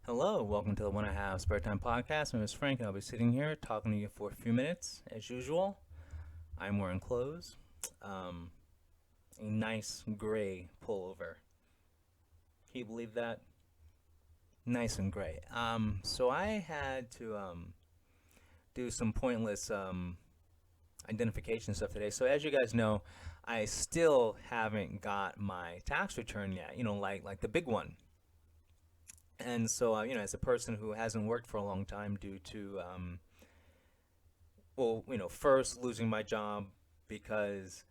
Hello, welcome to the One I Have Spare Time podcast. My name is Frank, and I'll be sitting here talking to you for a few minutes, as usual. I'm wearing clothes, um, a nice gray pullover. Can you believe that? Nice and gray. So I had to do some pointless identification stuff today. So as you guys know, I still haven't got my tax return yet. Like the big one. And so, as a person who hasn't worked for a long time due to, first losing my job because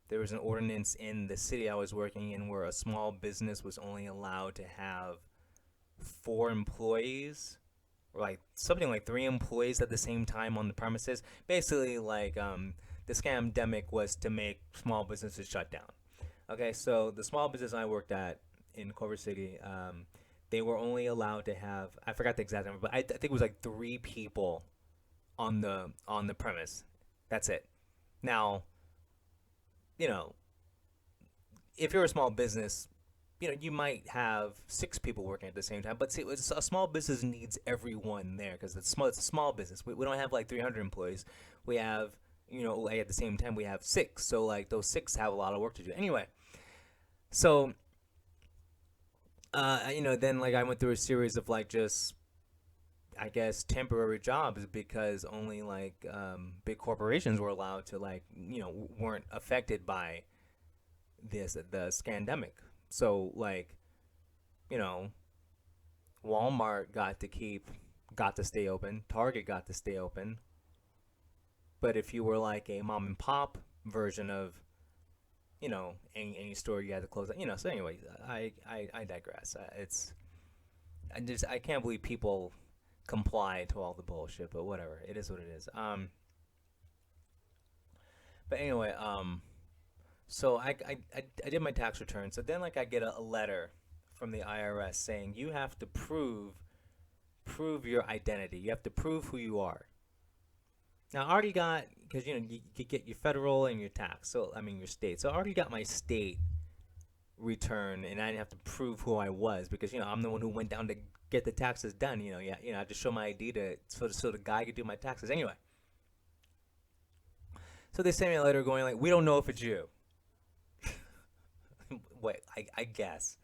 there was an ordinance in the city I was working in where a small business was only allowed to have 4 employees, or like something like 3 employees at the same time on the premises. Basically, like the scamdemic was to make small businesses shut down. Okay, so the small business I worked at in Culver City, they were only allowed to have, I forgot the exact number, but I think it was like 3 people on the premise. That's it. Now, you know, if you're a small business, you might have 6 people working at the same time. But see, a small business needs everyone there because it's a small business. We don't have like 300 employees. We have, like at the same time we have 6. So like those 6 have a lot of work to do. Anyway, so then like I went through a series of like just I guess temporary jobs because only like big corporations were allowed to like weren't affected by the scandemic. So like you know Walmart got to stay open, Target got to stay open, but if you were like a mom and pop version of any store, you had to close. So anyway, I digress. I can't believe people comply to all the bullshit, but whatever. It is what it is. But anyway, so I did my tax return. So then like I get a letter from the IRS saying you have to prove your identity. You have to prove who you are. Now I already got, because you get your federal and your tax. So I mean your state. So I already got my state return, and I didn't have to prove who I was because I'm the one who went down to get the taxes done. I had to show my ID to so the guy could do my taxes. Anyway, so they sent me a letter going like, we don't know if it's you. Wait, I guess.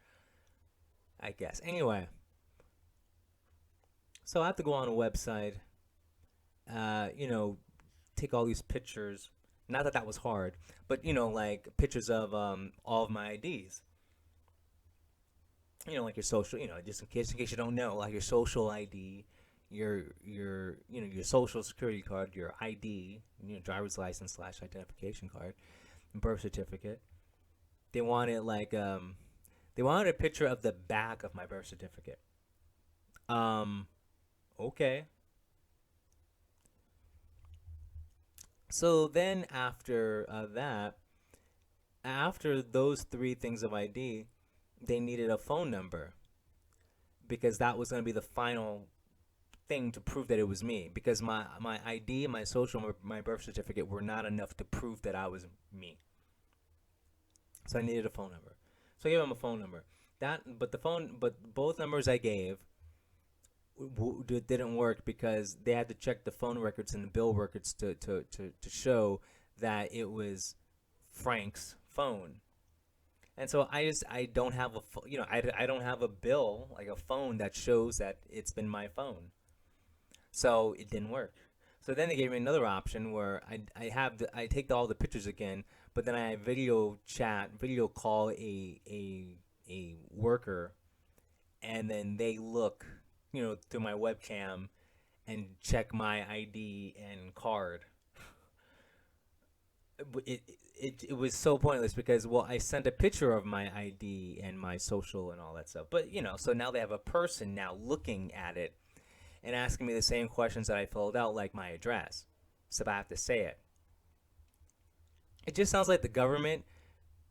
I guess. Anyway, so I have to go on a website, uh, you know, take all these pictures. Not that that was hard, but like pictures of all of my IDs. Like your social, just in case you don't know, like your social ID, your social security card, your ID, driver's license slash identification card, birth certificate. They wanted like they wanted a picture of the back of my birth certificate. Um, okay. So then after those 3 things of ID, they needed a phone number because that was going to be the final thing to prove that it was me. Because my ID, my social, my birth certificate were not enough to prove that I was me. So I needed a phone number. So I gave them a phone number. But both numbers I gave didn't work because they had to check the phone records and the bill records to show that it was Frank's phone. And so I don't have I don't have a bill, like a phone that shows that it's been my phone. So it didn't work. So then they gave me another option where I take all the pictures again, but then I video call a worker, and then they look, through my webcam and check my ID and card. It was so pointless because, well, I sent a picture of my ID and my social and all that stuff. But so now they have a person now looking at it and asking me the same questions that I filled out, like my address. So I have to say it. It just sounds like the government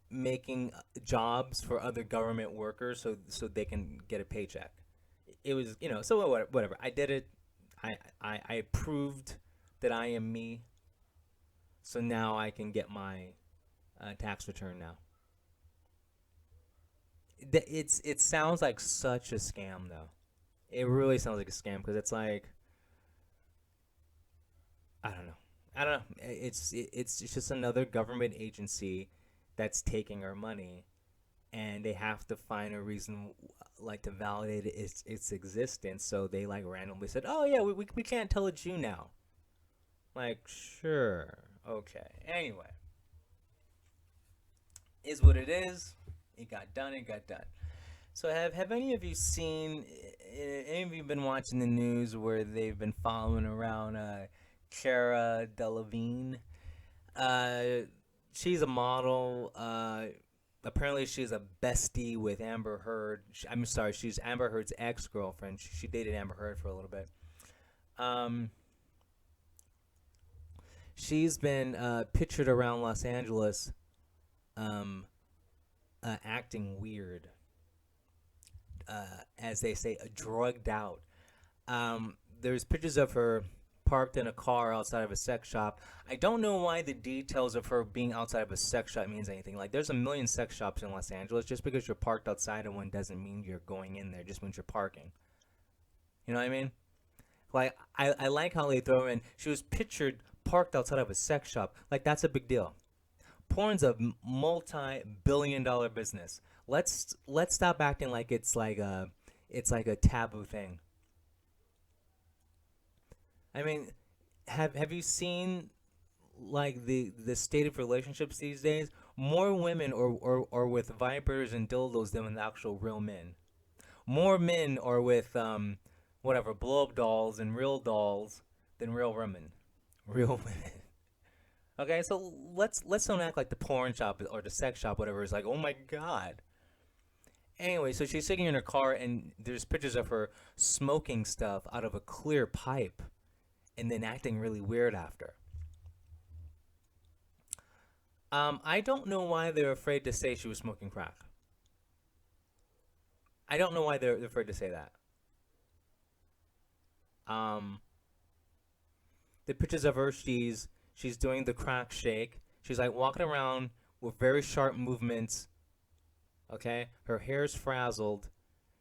making jobs for other government workers so they can get a paycheck. It was, so whatever. I did it. I proved that I am me. So now I can get my tax return now. It sounds like such a scam though. It really sounds like a scam because it's like I don't know. I don't know. It's just another government agency that's taking our money, and they have to find a reason like to validate its existence. So they like randomly said, "Oh yeah, we can't tell it's you now." Like, sure, okay. Anyway, is what it is. It got done. It got done. So have any of you seen? Any of you been watching the news where they've been following around Cara Delevingne? Uh, she's a model. Apparently, she's a bestie with Amber Heard. I'm sorry, she's Amber Heard's ex girlfriend. She dated Amber Heard for a little bit. Um, she's been pictured around Los Angeles, um, acting weird, as they say, drugged out. There's pictures of her parked in a car outside of a sex shop. I don't know why the details of her being outside of a sex shop means anything. Like, there's a million sex shops in Los Angeles. Just because you're parked outside of one doesn't mean you're going in there. It just means you're parking. You know what I mean? Like, I like how they throw in. She was pictured parked outside of a sex shop. Like, that's a big deal. Porn's a multi-billion-dollar business. Let's stop acting like it's like a taboo thing. I mean, have you seen like the state of relationships these days? More women are with vipers and dildos than with actual real men. More men are with whatever blow up dolls and real dolls than real women. Real women. Okay, so let's don't act like the porn shop or the sex shop, whatever, is like, oh my god. Anyway, so she's sitting in her car and there's pictures of her smoking stuff out of a clear pipe and then acting really weird after. I don't know why they're afraid to say she was smoking crack. I don't know why they're afraid to say that. Um, the pictures of her, she's doing the crack shake. She's like walking around with very sharp movements. Okay, her hair's frazzled.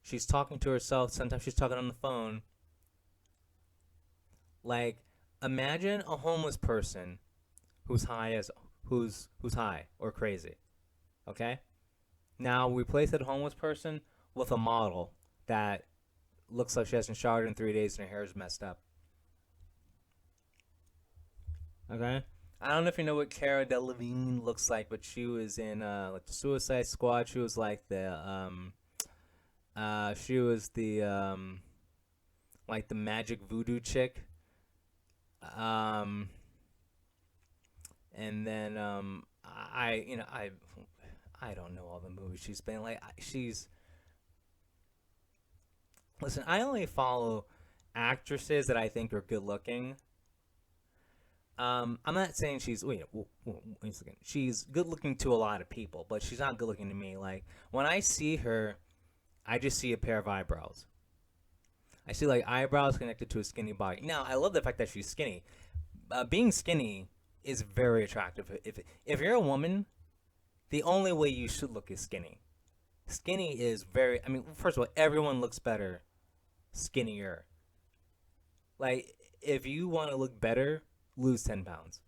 She's talking to herself. Sometimes she's talking on the phone. Like, imagine a homeless person who's high as who's high or crazy. Okay. Now replace that homeless person with a model that looks like she hasn't showered in 3 days and her hair is messed up. Okay. I don't know if you know what Cara Delevingne looks like, but she was in like the Suicide Squad. She was the like the magic voodoo chick. Um, and then I don't know all the movies she's been like. She's Listen. I only follow actresses that I think are good looking. I'm not saying she's wait a second. She's good looking to a lot of people, but she's not good looking to me. Like when I see her, I just see a pair of eyebrows. I see like eyebrows connected to a skinny body. Now I love the fact that she's skinny. Being skinny is very attractive. If you're a woman, the only way you should look is skinny. Skinny is very. I mean, first of all, everyone looks better skinnier. Like if you want to look better, lose 10 pounds.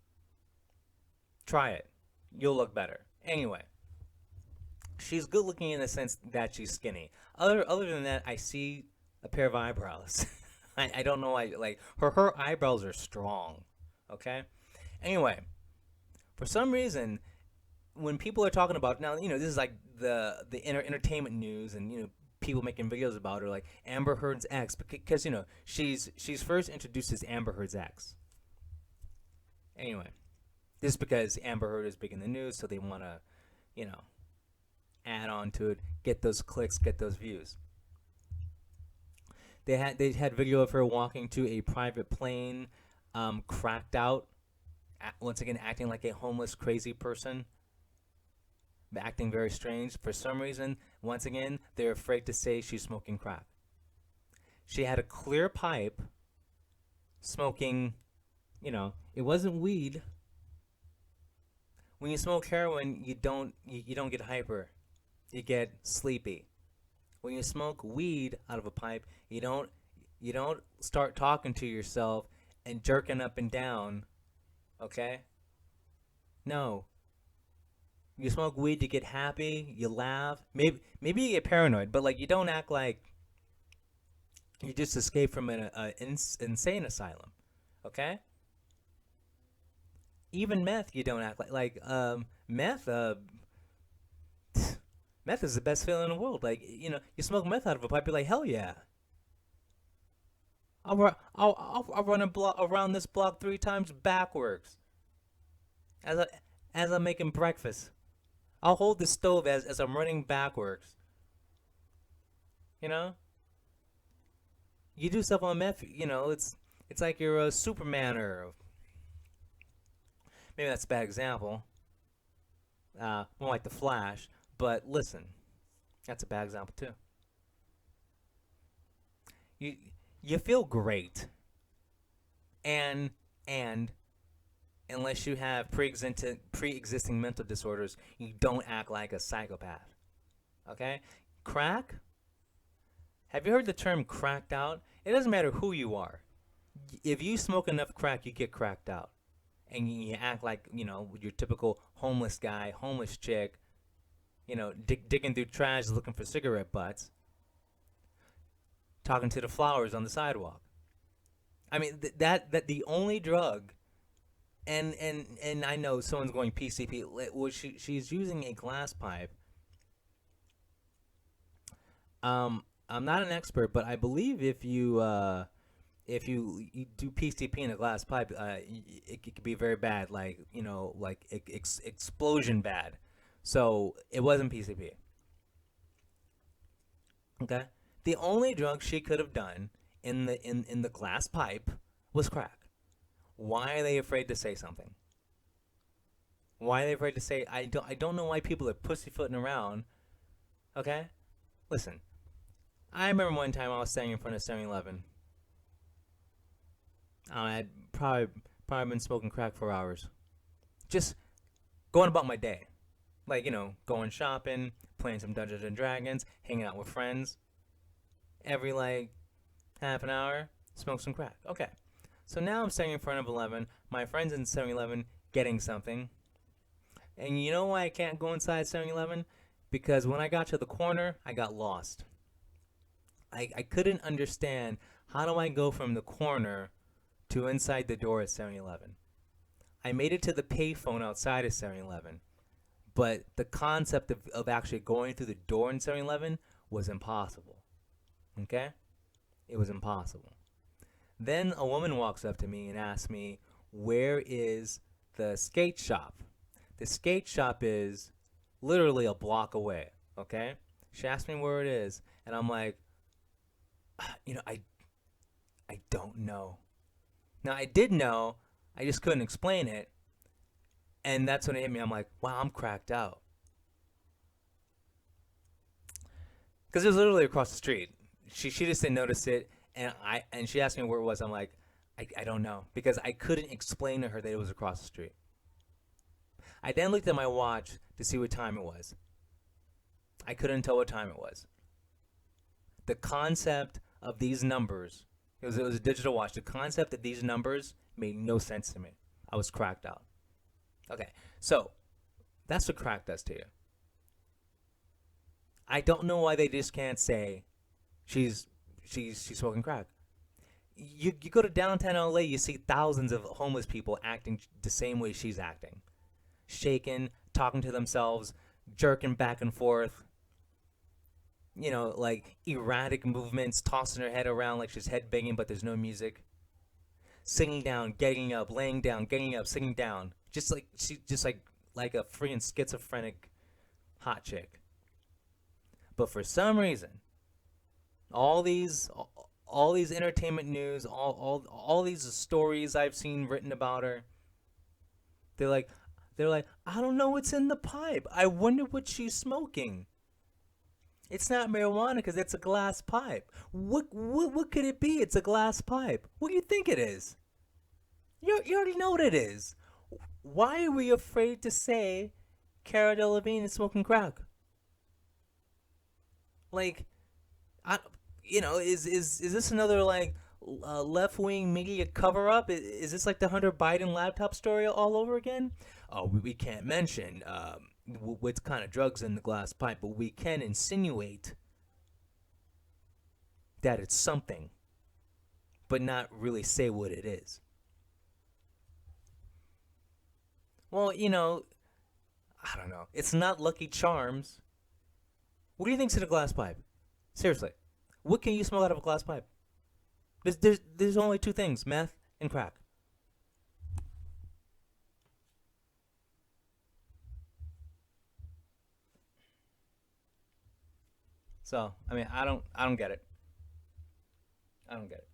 Try it. You'll look better. Anyway, she's good looking in the sense that she's skinny. Other than that, I see a pair of eyebrows. I don't know why. Like her eyebrows are strong. Okay. Anyway, for some reason, when people are talking about now, this is like the entertainment news, and people making videos about her, like Amber Heard's ex, because she's first introduced as Amber Heard's ex. Anyway, this is because Amber Heard is big in the news, so they want to, you know, add on to it, get those clicks, get those views. They had video of her walking to a private plane, cracked out, once again acting like a homeless crazy person, acting very strange. For some reason, once again, they're afraid to say she's smoking crack. She had a clear pipe, smoking, it wasn't weed. When you smoke heroin, you don't get hyper. You get sleepy. When you smoke weed out of a pipe, you don't start talking to yourself and jerking up and down, okay? No. You smoke weed to get happy, you laugh. Maybe you get paranoid, but like you don't act like you just escaped from an insane asylum, okay? Even meth, you don't act like meth. Meth is the best feeling in the world. Like you smoke meth out of a pipe, you're like hell yeah. I'll run a block around this block 3 times backwards as as I'm making breakfast. I'll hold the stove as I'm running backwards. You know, you do stuff on meth. It's like you're a Superman or maybe that's a bad example. More like the Flash. But listen, that's a bad example too. You you feel great, and and unless you have pre-existing mental disorders, you don't act like a psychopath. Okay, crack. Have you heard the term cracked out? It doesn't matter who you are. If you smoke enough crack, you get cracked out, and you act like your typical homeless guy, homeless chick, digging through trash looking for cigarette butts, talking to the flowers on the sidewalk. I mean, that the only drug, and I know someone's going PCP. Well, she's using a glass pipe. I'm not an expert, but I believe if you do PCP in a glass pipe, it could be very bad, like like explosion bad. So it wasn't PCP. Okay, the only drug she could have done in the glass pipe was crack. Why are they afraid to say something? Why are they afraid to say? I don't know why people are pussyfooting around. Okay, listen. I remember one time I was standing in front of 7-Eleven. I had probably been smoking crack for hours, just going about my day, like going shopping, playing some Dungeons and Dragons, hanging out with friends. Every like half an hour, smoke some crack. Okay, so now I'm standing in front of 11. My friend's in 7-Eleven getting something, and you know why I can't go inside 7-Eleven? Because when I got to the corner, I got lost. I couldn't understand how do I go from the corner to inside the door at 7-Eleven. I made it to the payphone outside of 7-Eleven, but the concept of actually going through the door in 7-Eleven was impossible. Okay? It was impossible. Then a woman walks up to me and asks me, where is the skate shop? The skate shop is literally a block away. Okay? She asked me where it is, and I'm like, I don't know. Now I did know, I just couldn't explain it, and that's when it hit me. I'm like, wow, I'm cracked out, because it was literally across the street. She just didn't notice it, and she asked me where it was. I'm like, I don't know, because I couldn't explain to her that it was across the street. I then looked at my watch to see what time it was. I couldn't tell what time it was. The concept of these numbers, it was a digital watch. The concept of these numbers made no sense to me. I was cracked out. Okay, so that's what crack does to you. I don't know why they just can't say she's smoking crack. You go to downtown LA, you see thousands of homeless people acting the same way she's acting, shaking, talking to themselves, jerking back and forth. Like erratic movements, tossing her head around like she's headbanging, but there's no music. Singing down, getting up, laying down, getting up, singing down. Just like a freaking schizophrenic hot chick. But for some reason, all these entertainment news, all these stories I've seen written about her, they're like, I don't know what's in the pipe. I wonder what she's smoking. It's not marijuana because it's a glass pipe. What could it be? It's a glass pipe. What do you think it is? You already know what it is. Why are we afraid to say Cara Delevingne is smoking crack? Like, I, is this another like left wing media cover up? Is this like the Hunter Biden laptop story all over again? Oh, we can't mention what kind of drugs in the glass pipe, but we can insinuate that it's something, but not really say what it is. Well, I don't know. It's not Lucky Charms. What do you think's in a glass pipe? Seriously, what can you smoke out of a glass pipe? There's only two things: meth and crack. So I mean, I don't get it. I don't get it.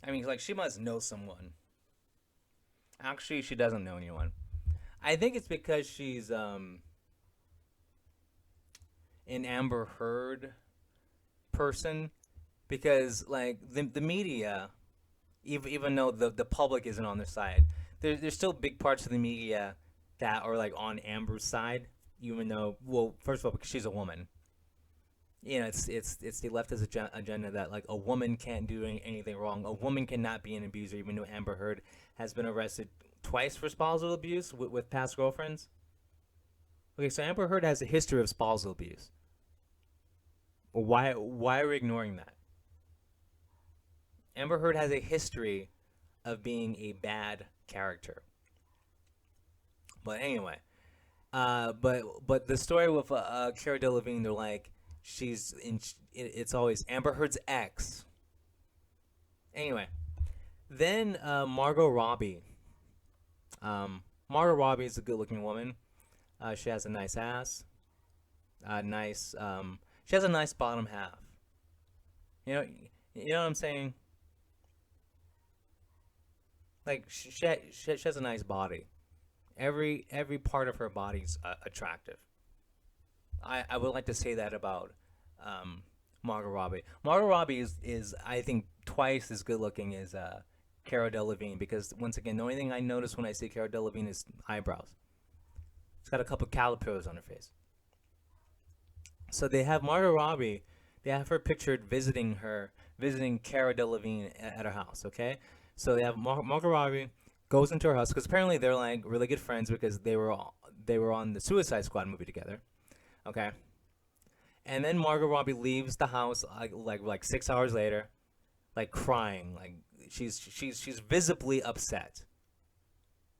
I mean, like she must know someone. Actually, she doesn't know anyone. I think it's because she's an Amber Heard person. Because like the media, even though the public isn't on their side, there's still big parts of the media that are like on Amber's side. Even though, well, first of all, because she's a woman, it's the leftist agenda that like a woman can't do anything wrong. A woman cannot be an abuser, even though Amber Heard has been arrested twice for spousal abuse with past girlfriends. Okay, so Amber Heard has a history of spousal abuse. Why are we ignoring that? Amber Heard has a history of being a bad character. But anyway, but the story with Cara Delevingne, they're like she's in. It's always Amber Heard's ex. Anyway, then Margot Robbie. Margot Robbie is a good-looking woman. She has a nice ass. Nice. She has a nice bottom half. You know, you know what I'm saying? Like she has a nice body. Every part of her body's attractive. I would like to say that about Margot Robbie. Margot Robbie is I think twice as good looking as Cara Delevingne because once again the only thing I notice when I see Cara Delevingne is eyebrows. She's got a couple calipers on her face. So they have Margot Robbie. They have her pictured visiting Cara Delevingne at her house. Okay, so they have Margot Robbie goes into her house because apparently they're like really good friends because they were on the Suicide Squad movie together. Okay, and then Margot Robbie leaves the house like 6 hours later, like crying, like she's visibly upset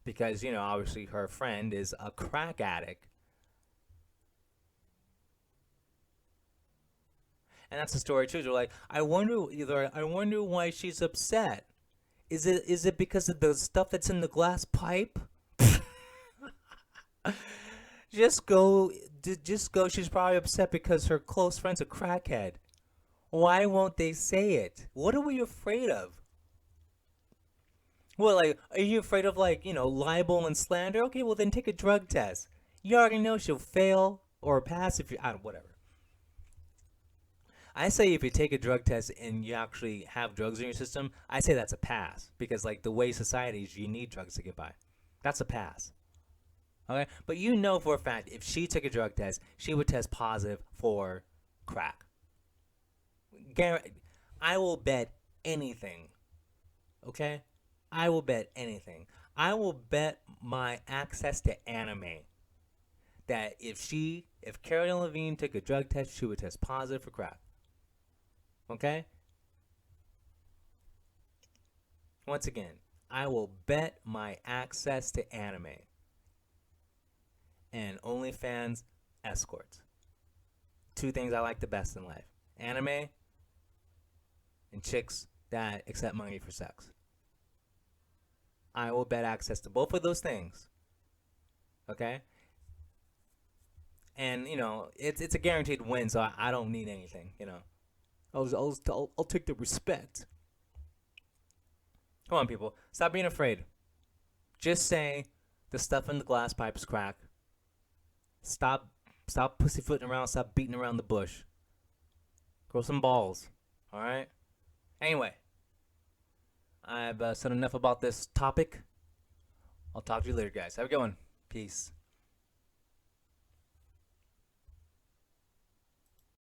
because obviously her friend is a crack addict, and that's the story too. They're like, I wonder why she's upset. Is it because of the stuff that's in the glass pipe? just go, just go. She's probably upset because her close friend's a crackhead. Why won't they say it? What are we afraid of? Well, like, are you afraid of like libel and slander? Okay, well then take a drug test. You already know she'll fail or pass if you I don't whatever. I say if you take a drug test and you actually have drugs in your system, I say that's a pass because like the way society is, you need drugs to get by. That's a pass. Okay, but for a fact if she took a drug test, she would test positive for crack. I will bet anything. Okay, I will bet anything. I will bet my access to anime that if Carolyn Levine took a drug test, she would test positive for crack. Okay? Once again, I will bet my access to anime and OnlyFans escorts. Two things I like the best in life: anime and chicks that accept money for sex. I will bet access to both of those things. Okay? And it's a guaranteed win, so I don't need anything. I'll take the respect. Come on, people. Stop being afraid. Just say the stuff in the glass pipe is crack. Stop pussyfooting around. Stop beating around the bush. Grow some balls. All right? Anyway, I've said enough about this topic. I'll talk to you later, guys. Have a good one. Peace.